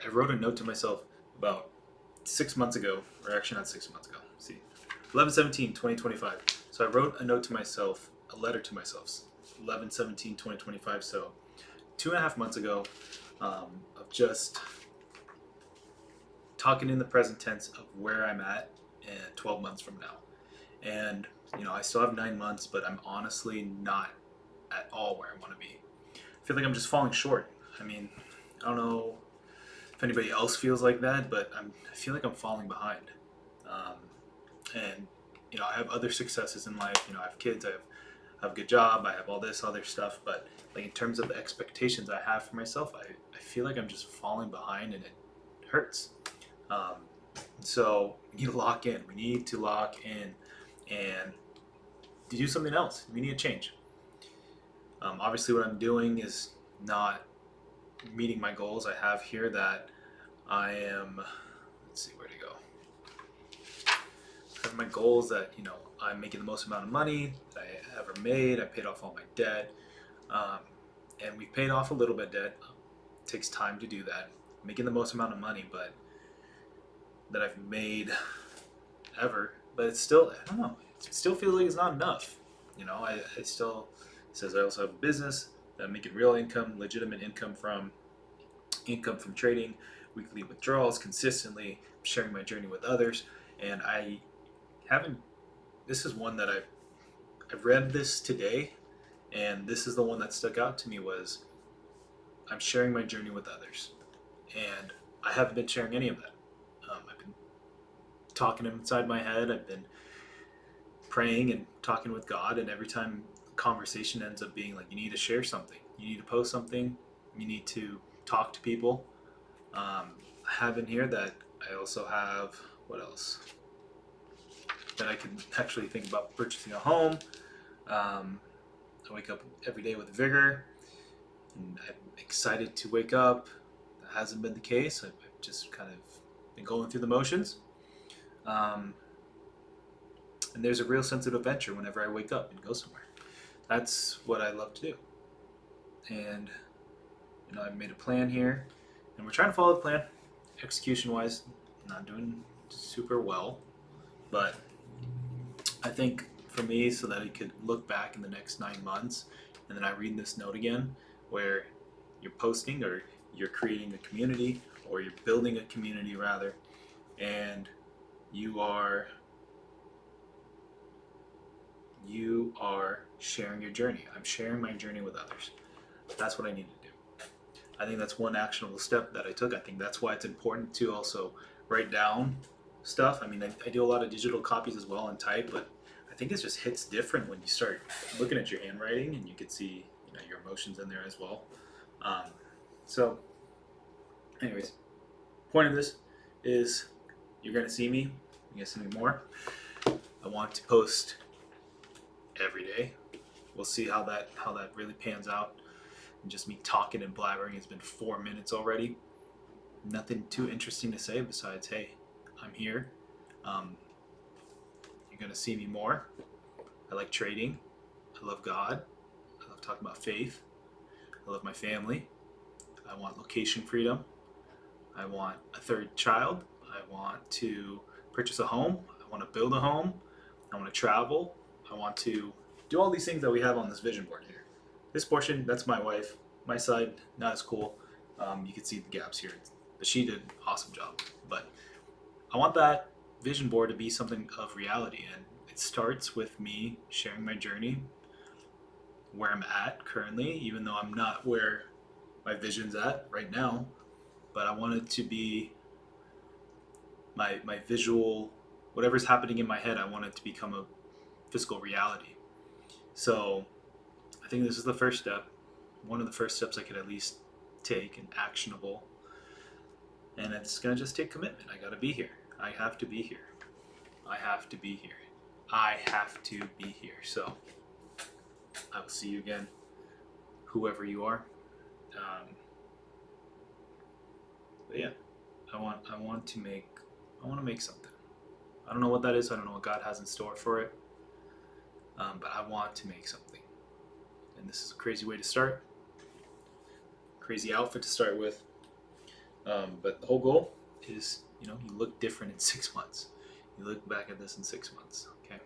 I wrote a note to myself about 6 months ago, or actually not 6 months ago. Let's see, 11/17/2025. So I wrote a note to myself, a letter to myself, 11/17/2025. So 2.5 months ago, of just talking in the present tense of where I'm at and 12 months from now. And I still have 9 months, but I'm honestly not at all where I want to be. I feel like I'm just falling short. I mean, I don't know if anybody else feels like that, but I feel like I'm falling behind. Um, and I have other successes in life. I have kids. I have a good job. I have all this other stuff. But like in terms of the expectations I have for myself, I feel like I'm just falling behind, and it hurts. Um, so we need to lock in. We need to lock in and to do something else. We need to change. Obviously, what I'm doing is not meeting my goals. I have here that I am. Let's see where to go. I have my goals that I'm making the most amount of money that I ever made. I paid off all my debt, um, and we've paid off a little bit of debt. It takes time to do that. Making the most amount of money, but that I've made ever. But it's still, I don't know. It still feels like it's not enough. I still, it says I also have a business that I'm making real income, legitimate income from trading, weekly withdrawals consistently, sharing my journey with others. And I haven't, this is one that I read this today, and this is the one that stuck out to me was I'm sharing my journey with others. And I haven't been sharing any of that. I've been talking inside my head. I've been praying and talking with God, and every time the conversation ends up being like, you need to share something, you need to post something, you need to talk to people. I have in here that I also have, what else? That I can actually think about purchasing a home. I wake up every day with vigor, and I'm excited to wake up. That hasn't been the case. I've just kind of been going through the motions. Um, and there's a real sense of adventure whenever I wake up and go somewhere. That's what I love to do. And I've made a plan here, and we're trying to follow the plan. Execution wise, not doing super well, but I think for me, so that I could look back in the next 9 months, and then I read this note again, where you're posting or you're creating a community, or you're building a community rather, and you are sharing your journey. I'm sharing my journey with others. That's what I need to do. I think that's one actionable step that I took. I think that's why it's important to also write down stuff. I mean, I do a lot of digital copies as well and type, but I think it just hits different when you start looking at your handwriting, and you can see your emotions in there as well. Um, so, anyways, point of this is you're gonna see me. You're gonna see me more. I want to post every day. We'll see how that really pans out. And just me talking and blabbering. It's been 4 minutes already. Nothing too interesting to say besides, hey, I'm here. Um, you're gonna see me more. I like trading. I love God. I love talking about faith. I love my family. I want location freedom. I want a third child. I want to purchase a home. I want to build a home. I want to travel. I want to do all these things that we have on this vision board here. This portion, that's my wife. My side, not as cool. You can see the gaps here, but she did an awesome job. But I want that vision board to be something of reality, and it starts with me sharing my journey, where I'm at currently, even though I'm not where my vision's at right now. But I want it to be my visual, whatever's happening in my head, I want it to become a physical reality. So I think this is the first step, one of the first steps I could at least take and actionable. And it's going to just take commitment. I got to be here. I have to be here. I have to be here. I have to be here. So I will see you again, whoever you are. But yeah, I want to make something. I don't know what that is. I don't know what God has in store for it. But I want to make something. And this is a crazy way to start. Crazy outfit to start with. But the whole goal is, you look different in 6 months. You look back at this in 6 months. Okay.